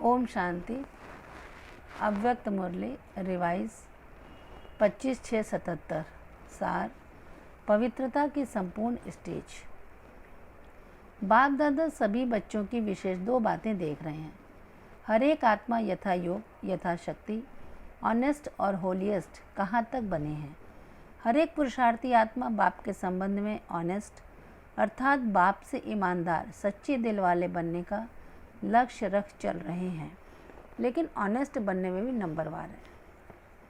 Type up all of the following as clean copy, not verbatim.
ओम शांति। अव्यक्त मुरली रिवाइज 25/6/77। सार, पवित्रता की संपूर्ण स्टेज। बाप दादा सभी बच्चों की विशेष दो बातें देख रहे हैं। हर एक आत्मा यथा योग यथा शक्ति, ऑनेस्ट और होलीएस्ट कहाँ तक बने हैं। हर एक पुरुषार्थी आत्मा बाप के संबंध में ऑनेस्ट अर्थात बाप से ईमानदार सच्चे दिल वाले बनने का लक्ष्य रख चल रहे हैं, लेकिन ऑनेस्ट बनने में भी नंबरवार है।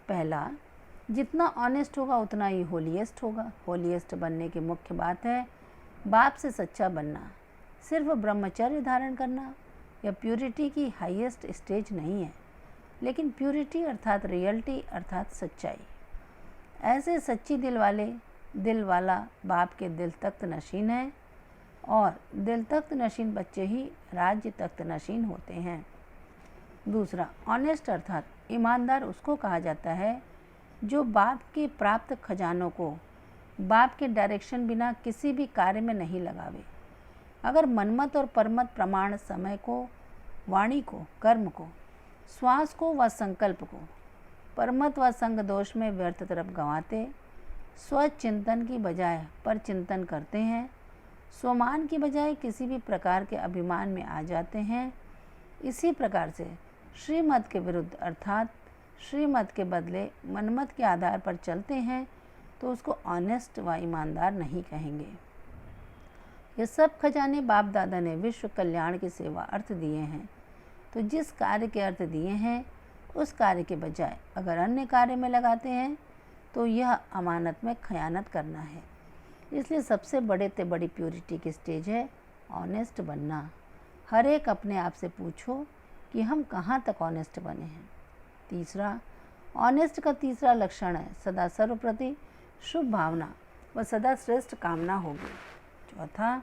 पहला, जितना ऑनेस्ट होगा उतना ही होलीएस्ट होगा। होलीएस्ट बनने की मुख्य बात है बाप से सच्चा बनना। सिर्फ ब्रह्मचर्य धारण करना या प्यूरिटी की हाईएस्ट स्टेज नहीं है, लेकिन प्यूरिटी अर्थात रियलिटी अर्थात सच्चाई। ऐसे सच्ची दिल वाला बाप के दिल तख्त नशीन है, और दिल तख्त नशीन बच्चे ही राज्य तख्त नशीन होते हैं। दूसरा, ऑनेस्ट अर्थात ईमानदार उसको कहा जाता है जो बाप के प्राप्त खजानों को बाप के डायरेक्शन बिना किसी भी कार्य में नहीं लगावे। अगर मनमत और परमत प्रमाण समय को, वाणी को, कर्म को, श्वास को व संकल्प को परमत व संग दोष में व्यर्थ तरफ गंवाते, स्वचिंतन की बजाय पर चिंतन करते हैं, स्वमान की बजाय किसी भी प्रकार के अभिमान में आ जाते हैं, इसी प्रकार से श्रीमत के विरुद्ध अर्थात श्रीमत के बदले मनमत के आधार पर चलते हैं, तो उसको ऑनेस्ट व ईमानदार नहीं कहेंगे। ये सब खजाने बाप दादा ने विश्व कल्याण की सेवा अर्थ दिए हैं, तो जिस कार्य के अर्थ दिए हैं उस कार्य के बजाय अगर अन्य कार्य में लगाते हैं तो यह अमानत में खयानत करना है। इसलिए सबसे बड़े से बड़ी प्यूरिटी की स्टेज है ऑनेस्ट बनना। हर एक अपने आप से पूछो कि हम कहाँ तक ऑनेस्ट बने हैं। तीसरा, ऑनेस्ट का तीसरा लक्षण है सदा सर्व प्रति शुभ भावना व सदा श्रेष्ठ कामना होगी। चौथा,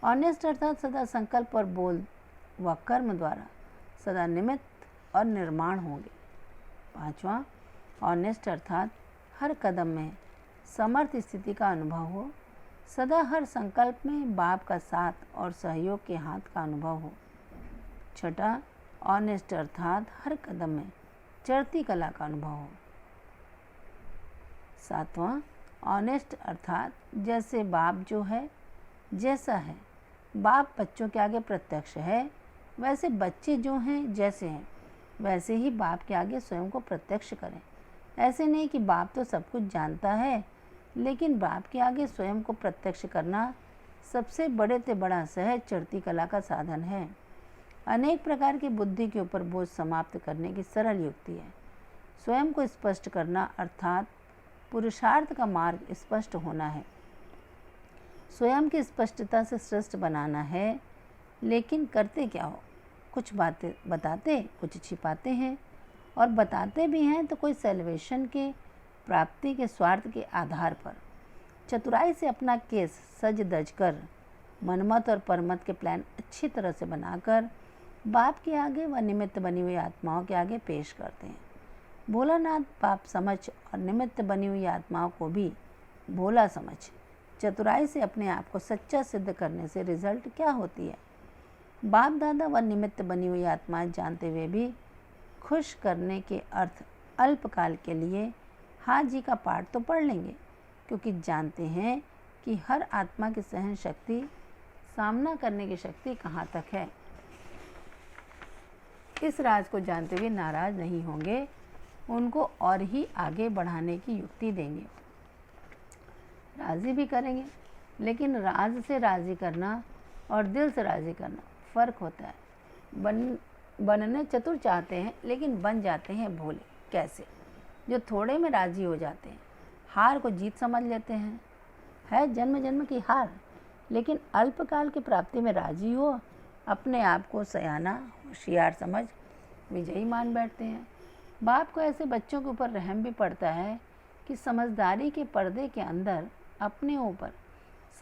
ऑनेस्ट अर्थात सदा संकल्प और बोल व कर्म द्वारा सदा निमित्त और निर्माण होंगे। पांचवा, ऑनेस्ट अर्थात हर कदम में समर्थ स्थिति का अनुभव हो, सदा हर संकल्प में बाप का साथ और सहयोग के हाथ का अनुभव हो। छठा, ऑनेस्ट अर्थात हर कदम में चढ़ती कला का अनुभव हो। सातवां, ऑनेस्ट अर्थात जैसे बाप जो है जैसा है, बाप बच्चों के आगे प्रत्यक्ष है, वैसे बच्चे जो हैं जैसे हैं वैसे ही बाप के आगे स्वयं को प्रत्यक्ष करें। ऐसे नहीं कि बाप तो सब कुछ जानता है, लेकिन बाप के आगे स्वयं को प्रत्यक्ष करना सबसे बड़े से बड़ा सहज चढ़ती कला का साधन है। अनेक प्रकार की बुद्धि के ऊपर बोझ समाप्त करने की सरल युक्ति है। स्वयं को स्पष्ट करना अर्थात पुरुषार्थ का मार्ग स्पष्ट होना है। स्वयं की स्पष्टता से श्रेष्ठ बनाना है, लेकिन करते क्या हो? कुछ बातें बताते, कुछ छिपाते हैं, और बताते भी हैं तो कोई सेलिब्रेशन के प्राप्ति के स्वार्थ के आधार पर। चतुराई से अपना केस सज धज कर मनमत और परमत के प्लान अच्छी तरह से बनाकर बाप के आगे व निमित्त बनी हुई आत्माओं के आगे पेश करते हैं। भोलानाथ बाप समझ और निमित्त बनी हुई आत्माओं को भी भोला समझ चतुराई से अपने आप को सच्चा सिद्ध करने से रिजल्ट क्या होती है? बाप दादा व निमित्त बनी हुई आत्माएं जानते हुए भी खुश करने के अर्थ अल्पकाल के लिए हाँ जी का पाठ तो पढ़ लेंगे, क्योंकि जानते हैं कि हर आत्मा की सहन शक्ति, सामना करने की शक्ति कहाँ तक है। इस राज को जानते हुए नाराज नहीं होंगे, उनको और ही आगे बढ़ाने की युक्ति देंगे, राज़ी भी करेंगे। लेकिन राज से राज़ी करना और दिल से राज़ी करना फ़र्क होता है। बनने चतुर चाहते हैं, लेकिन बन जाते हैं भोले। कैसे? जो थोड़े में राज़ी हो जाते हैं, हार को जीत समझ लेते हैं, है जन्म जन्म की हार, लेकिन अल्पकाल की प्राप्ति में राज़ी हो, अपने आप को सयाना होशियार समझ विजयी मान बैठते हैं। बाप को ऐसे बच्चों के ऊपर रहम भी पड़ता है कि समझदारी के पर्दे के अंदर अपने ऊपर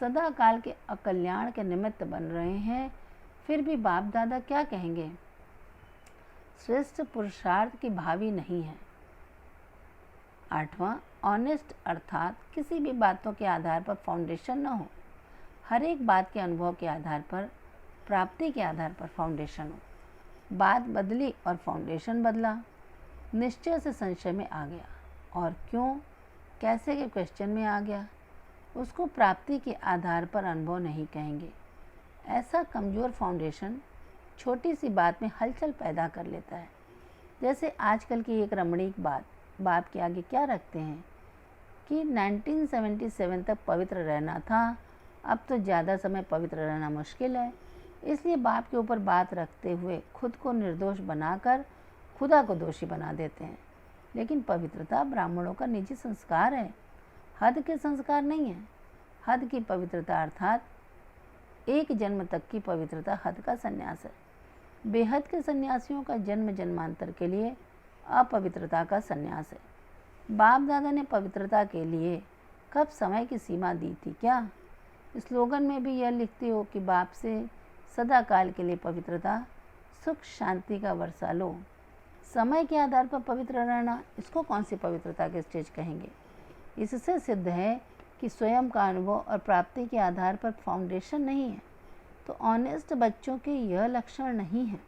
सदा काल के अकल्याण के निमित्त बन रहे हैं, फिर भी बाप दादा क्या कहेंगे? श्रेष्ठ पुरुषार्थ की भावी नहीं है। आठवां, ऑनेस्ट अर्थात किसी भी बातों के आधार पर फाउंडेशन न हो, हर एक बात के अनुभव के आधार पर, प्राप्ति के आधार पर फाउंडेशन हो। बात बदली और फाउंडेशन बदला। निश्चय से संशय में आ गया और क्यों कैसे के क्वेश्चन में आ गया। उसको प्राप्ति के आधार पर अनुभव नहीं कहेंगे। ऐसा कमज़ोर फाउंडेशन छोटी सी बात में हलचल पैदा कर लेता है। जैसे आजकल की एक रमणीक बाप के आगे क्या रखते हैं कि 1977 तक पवित्र रहना था, अब तो ज़्यादा समय पवित्र रहना मुश्किल है, इसलिए बाप के ऊपर बात रखते हुए खुद को निर्दोष बनाकर खुदा को दोषी बना देते हैं। लेकिन पवित्रता ब्राह्मणों का निजी संस्कार है, हद के संस्कार नहीं है। हद की पवित्रता अर्थात एक जन्म तक की पवित्रता हद का संन्यास है। बेहद के सन्यासियों का जन्म जन्मांतर के लिए अपवित्रता का संन्यास है। बाप दादा ने पवित्रता के लिए कब समय की सीमा दी थी क्या? स्लोगन में भी यह लिखते हो कि बाप से सदा काल के लिए पवित्रता, सुख शांति का वर्षा लो। समय के आधार पर पवित्र रहना, इसको कौन सी पवित्रता के स्टेज कहेंगे? इससे सिद्ध है कि स्वयं का अनुभव और प्राप्ति के आधार पर फाउंडेशन नहीं है। तो ऑनेस्ट बच्चों के यह लक्षण नहीं है।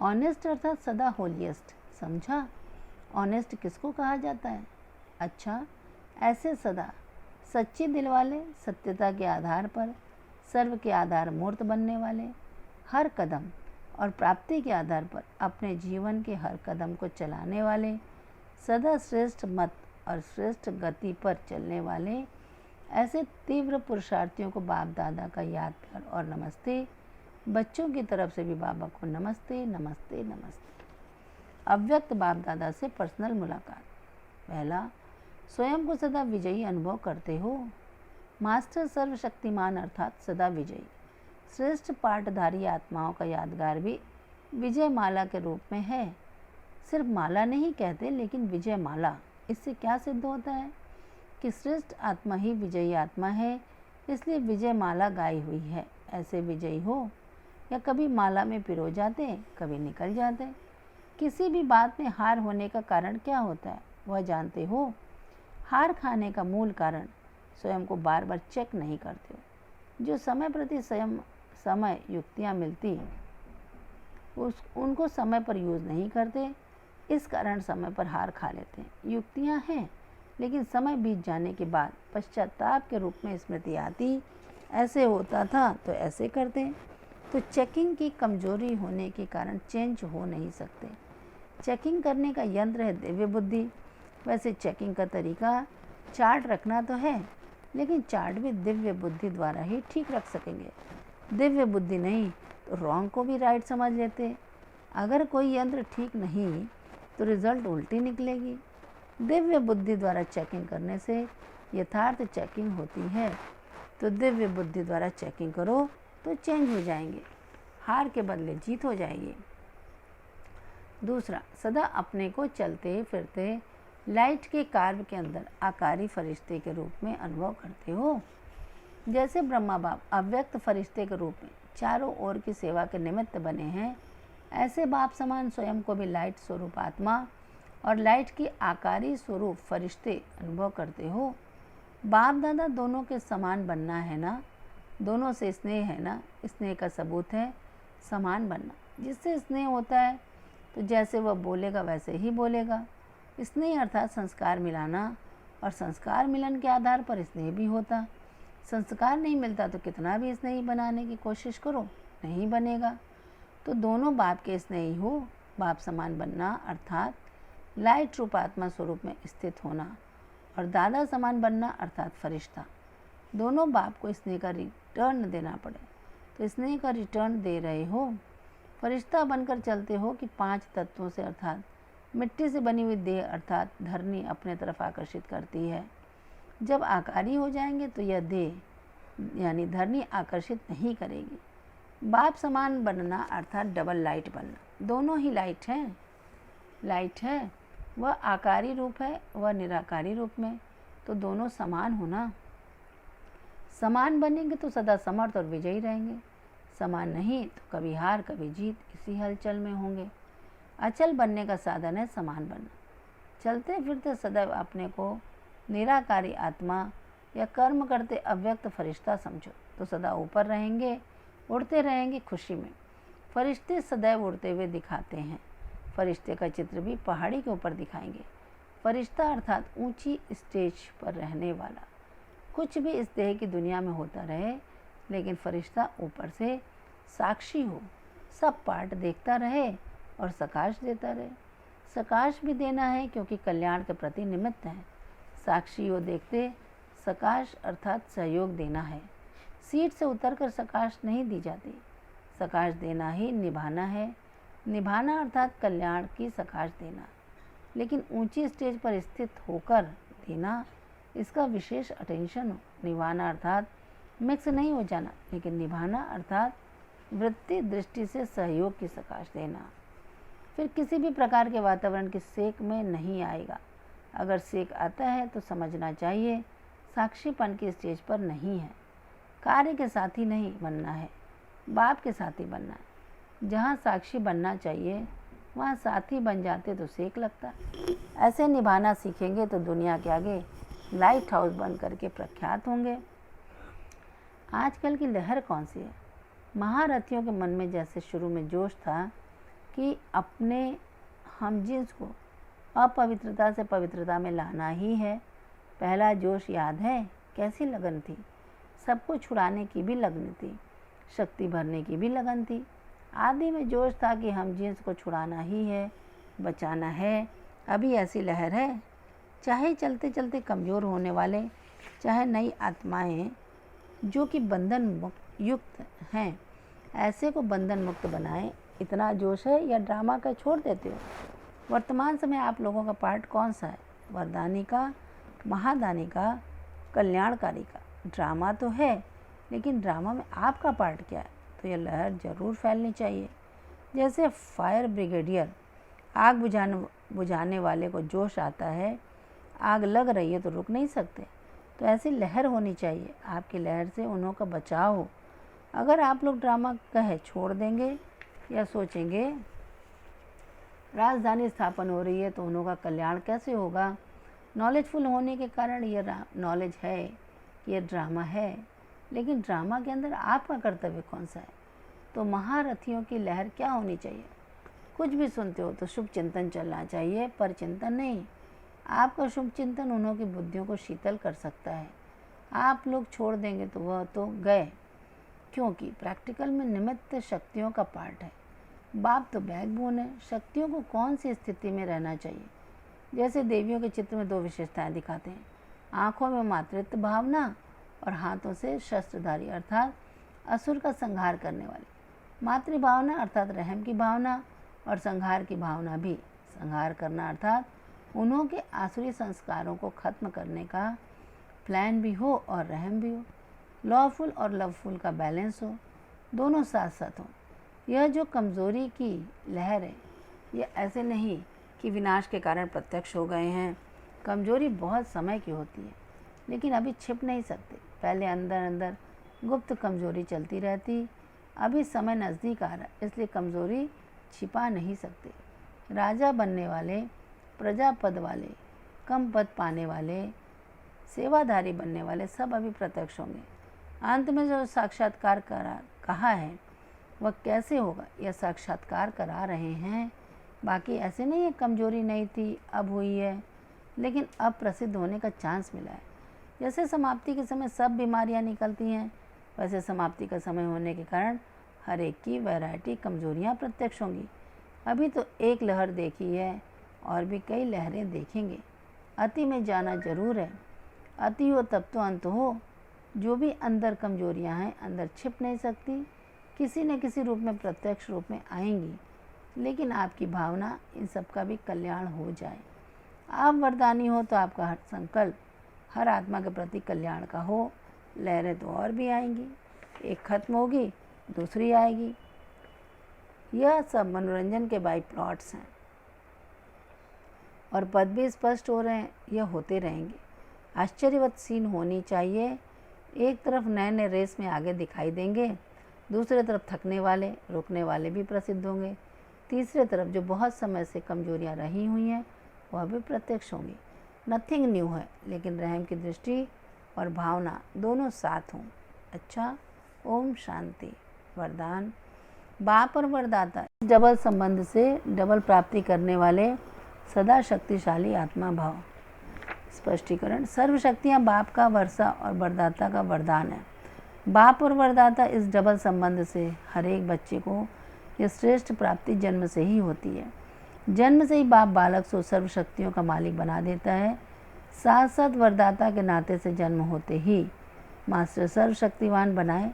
ऑनेस्ट अर्थात सदा होलिएस्ट, समझा? ऑनेस्ट किसको कहा जाता है? अच्छा, ऐसे सदा सच्चे दिल वाले, सत्यता के आधार पर सर्व के आधार मूर्त बनने वाले, हर कदम और प्राप्ति के आधार पर अपने जीवन के हर कदम को चलाने वाले, सदा श्रेष्ठ मत और श्रेष्ठ गति पर चलने वाले, ऐसे तीव्र पुरुषार्थियों को बाप दादा का याद प्यार और नमस्ते। बच्चों की तरफ से भी बाबा को नमस्ते नमस्ते नमस्ते। अव्यक्त बाप दादा से पर्सनल मुलाकात। पहला, स्वयं को सदा विजयी अनुभव करते हो। मास्टर सर्वशक्तिमान अर्थात सदा विजयी, श्रेष्ठ पाठधारी आत्माओं का यादगार भी विजय माला के रूप में है। सिर्फ माला नहीं कहते, लेकिन विजय माला। इससे क्या सिद्ध होता है कि श्रेष्ठ आत्मा ही विजयी आत्मा है, इसलिए विजय माला गाई हुई है। ऐसे विजयी हो या कभी माला में पिरो जाते, कभी निकल जाते। किसी भी बात में हार होने का कारण क्या होता है वह जानते हो? हार खाने का मूल कारण स्वयं को बार बार चेक नहीं करते हो। जो समय प्रति समय युक्तियाँ मिलती उनको समय पर यूज़ नहीं करते, इस कारण समय पर हार खा लेते हैं। युक्तियाँ हैं, लेकिन समय बीत जाने के बाद पश्चाताप के रूप में स्मृति आती, ऐसे होता था तो ऐसे करते। तो चेकिंग की कमजोरी होने के कारण चेंज हो नहीं सकते। चेकिंग करने का यंत्र है दिव्य बुद्धि। वैसे चेकिंग का तरीका चार्ट रखना तो है, लेकिन चार्ट भी दिव्य बुद्धि द्वारा ही ठीक रख सकेंगे। दिव्य बुद्धि नहीं तो रॉन्ग को भी राइट समझ लेते। अगर कोई यंत्र ठीक नहीं तो रिजल्ट उल्टी निकलेगी। दिव्य बुद्धि द्वारा चेकिंग करने से यथार्थ चेकिंग होती है। तो दिव्य बुद्धि द्वारा चेकिंग करो तो चेंज हो जाएंगे, हार के बदले जीत हो जाएगी। दूसरा, सदा अपने को चलते फिरते लाइट के कार्य के अंदर आकारी फरिश्ते के रूप में अनुभव करते हो। जैसे ब्रह्मा बाप अव्यक्त फरिश्ते के रूप में चारों ओर की सेवा के निमित्त बने हैं, ऐसे बाप समान स्वयं को भी लाइट स्वरूप आत्मा और लाइट की आकारी स्वरूप फरिश्ते अनुभव करते हो। बाप दादा दोनों के समान बनना है ना, दोनों से स्नेह है ना। स्नेह का सबूत है समान बनना। जिससे स्नेह होता है तो जैसे वह बोलेगा वैसे ही बोलेगा। स्नेह अर्थात संस्कार मिलाना, और संस्कार मिलन के आधार पर स्नेह भी होता। संस्कार नहीं मिलता तो कितना भी स्नेही बनाने की कोशिश करो, नहीं बनेगा। तो दोनों बाप के स्नेही हो। बाप समान बनना अर्थात लाइट रूप आत्मा स्वरूप में स्थित होना, और दादा समान बनना अर्थात फरिश्ता। दोनों बाप को स्नेह का रिटर्न देना पड़े, तो स्नेह का रिटर्न दे रहे हो। फरिश्ता बनकर चलते हो कि 5 तत्वों से अर्थात मिट्टी से बनी हुई देह अर्थात धरनी अपने तरफ आकर्षित करती है। जब आकारी हो जाएंगे तो यह देह यानी धरनी आकर्षित नहीं करेगी। बाप समान बनना अर्थात डबल लाइट बनना। दोनों ही लाइट हैं। लाइट है वह आकारी रूप है, वह निराकारी रूप में, तो दोनों समान होना। समान बनेंगे तो सदा समर्थ और विजयी रहेंगे। समान नहीं तो कभी हार कभी जीत, इसी हलचल में होंगे। अचल बनने का साधन है समान बनना। चलते फिरते सदैव अपने को निराकारी आत्मा या कर्म करते अव्यक्त फरिश्ता समझो, तो सदा ऊपर रहेंगे, उड़ते रहेंगे खुशी में। फरिश्ते सदैव उड़ते हुए दिखाते हैं। फरिश्ते का चित्र भी पहाड़ी के ऊपर दिखाएंगे। फरिश्ता अर्थात ऊंची स्टेज पर रहने वाला। कुछ भी इस देह की दुनिया में होता रहे, लेकिन फरिश्ता ऊपर से साक्षी हो, सब पाठ देखता रहे और सकाश देता रहे। सकाश भी देना है क्योंकि कल्याण के प्रति निमित्त है। साक्षी हो देखते, सकाश अर्थात सहयोग देना है। सीट से उतरकर सकाश नहीं दी जाती। सकाश देना ही निभाना है। निभाना अर्थात कल्याण की सकाश देना। लेकिन ऊंची स्टेज पर स्थित होकर देना, इसका विशेष अटेंशन हो। निभाना अर्थात मिक्स नहीं हो जाना, लेकिन निभाना अर्थात वृत्ति दृष्टि से सहयोग की सकाश देना। फिर किसी भी प्रकार के वातावरण की सेक में नहीं आएगा। अगर सेक आता है तो समझना चाहिए साक्षीपन की स्टेज पर नहीं है। कार्य के साथी नहीं बनना है, बाप के साथी बनना है। जहाँ साक्षी बनना चाहिए वहाँ साथी बन जाते तो सेक लगता। ऐसे निभाना सीखेंगे तो दुनिया के आगे लाइट हाउस बन करके प्रख्यात होंगे। आजकल की लहर कौन सी है? महारथियों के मन में जैसे शुरू में जोश था कि अपने हमजिन्स को अपवित्रता से पवित्रता में लाना ही है। पहला जोश याद है? कैसी लगन थी! सबको छुड़ाने की भी लगन थी, शक्ति भरने की भी लगन थी। आदि में जोश था कि हमजिन्स को छुड़ाना ही है, बचाना है। अभी ऐसी लहर है, चाहे चलते चलते कमज़ोर होने वाले, चाहे नई आत्माएं जो कि बंधन मुक्त युक्त हैं, ऐसे को बंधन मुक्त बनाएं। इतना जोश है या ड्रामा का छोड़ देते हो? वर्तमान समय आप लोगों का पार्ट कौन सा है? वरदानी का, महादानी का, कल्याणकारी का? ड्रामा तो है, लेकिन ड्रामा में आपका पार्ट क्या है? तो यह लहर ज़रूर फैलनी चाहिए। जैसे फायर ब्रिगेडियर आग बुझाने वाले को जोश आता है, आग लग रही है तो रुक नहीं सकते, तो ऐसी लहर होनी चाहिए। आपकी लहर से उन्हों का बचाव हो। अगर आप लोग ड्रामा कहे छोड़ देंगे या सोचेंगे राजधानी स्थापन हो रही है तो उन्हों का कल्याण कैसे होगा? नॉलेजफुल होने के कारण ये नॉलेज है, ये ड्रामा है, लेकिन ड्रामा के अंदर आपका कर्तव्य कौन सा है? तो महारथियों की लहर क्या होनी चाहिए? कुछ भी सुनते हो तो शुभ चिंतन चलना चाहिए, पर चिंतन नहीं। आपका शुभ चिंतन उन्हों की बुद्धियों को शीतल कर सकता है। आप लोग छोड़ देंगे तो वह तो गए, क्योंकि प्रैक्टिकल में निमित्त शक्तियों का पार्ट है। बाप तो बैकबोन है। शक्तियों को कौन सी स्थिति में रहना चाहिए? जैसे देवियों के चित्र में दो विशेषताएं दिखाते हैं, आँखों में मातृत्व भावना और हाथों से शस्त्रधारी अर्थात असुर का संहार करने वाली। मातृभावना अर्थात रहम की भावना और संहार की भावना भी। संहार करना अर्थात उन्हों के आसुरी संस्कारों को खत्म करने का प्लान भी हो और रहम भी हो। लॉफुल और लवफुल का बैलेंस हो, दोनों साथ साथ हो। यह जो कमज़ोरी की लहर है, यह ऐसे नहीं कि विनाश के कारण प्रत्यक्ष हो गए हैं। कमज़ोरी बहुत समय की होती है, लेकिन अभी छिप नहीं सकते। पहले अंदर अंदर गुप्त कमज़ोरी चलती रहती, अभी समय नज़दीक आ रहा है, इसलिए कमज़ोरी छिपा नहीं सकते। राजा बनने वाले, प्रजा पद वाले, कम पद पाने वाले, सेवाधारी बनने वाले सब अभी प्रत्यक्ष होंगे। अंत में जो साक्षात्कार कहा है वह कैसे होगा? यह साक्षात्कार करा रहे हैं। बाकी ऐसे नहीं है कमज़ोरी नहीं थी, अब हुई है, लेकिन अब प्रसिद्ध होने का चांस मिला है। जैसे समाप्ति के समय सब बीमारियां निकलती हैं, वैसे समाप्ति का समय होने के कारण हर एक की वैरायटी कमज़ोरियां प्रत्यक्ष होंगी। अभी तो एक लहर देखी है और भी कई लहरें देखेंगे। अति में जाना जरूर है। अति हो तब तो अंत हो। जो भी अंदर कमज़ोरियां हैं अंदर छिप नहीं सकती, किसी न किसी रूप में प्रत्यक्ष रूप में आएंगी। लेकिन आपकी भावना इन सब का भी कल्याण हो जाए। आप वरदानी हो तो आपका हर संकल्प हर आत्मा के प्रति कल्याण का हो। लहरें तो और भी आएंगी, एक खत्म होगी दूसरी आएगी। यह सब मनोरंजन के बाई प्लॉट्स हैं और पद भी स्पष्ट हो रहे हैं, यह होते रहेंगे। आश्चर्यवत सीन होनी चाहिए। एक तरफ नए नए रेस में आगे दिखाई देंगे, दूसरे तरफ थकने वाले रुकने वाले भी प्रसिद्ध होंगे, तीसरे तरफ जो बहुत समय से कमजोरियां रही हुई हैं वह भी प्रत्यक्ष होंगी। नथिंग न्यू है, लेकिन रहम की दृष्टि और भावना दोनों साथ हों। अच्छा, ओम शांति। वरदान, बाप और वरदाता डबल संबंध से डबल प्राप्ति करने वाले सदा शक्तिशाली आत्मा भाव। स्पष्टीकरण, सर्व शक्तियाँ बाप का वर्षा और वरदाता का वरदान है। बाप और वरदाता इस डबल संबंध से हर एक बच्चे को यह श्रेष्ठ प्राप्ति जन्म से ही होती है। जन्म से ही बाप बालक को सर्व शक्तियों का मालिक बना देता है। साथ साथ वरदाता के नाते से जन्म होते ही मास्टर सर्वशक्तिवान बनाए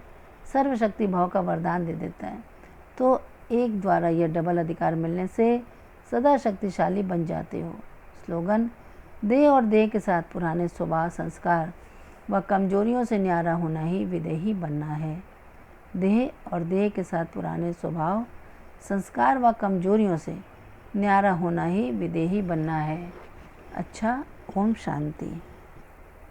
सर्वशक्ति भाव का वरदान दे देता है। तो एक द्वारा यह डबल अधिकार मिलने से सदा शक्तिशाली बन जाते हो। स्लोगन, देह और देह के साथ पुराने स्वभाव संस्कार व कमजोरियों से न्यारा होना ही विदेही बनना है। देह और देह के साथ पुराने स्वभाव संस्कार व कमजोरियों से न्यारा होना ही विदेही बनना है। अच्छा, ओम शांति।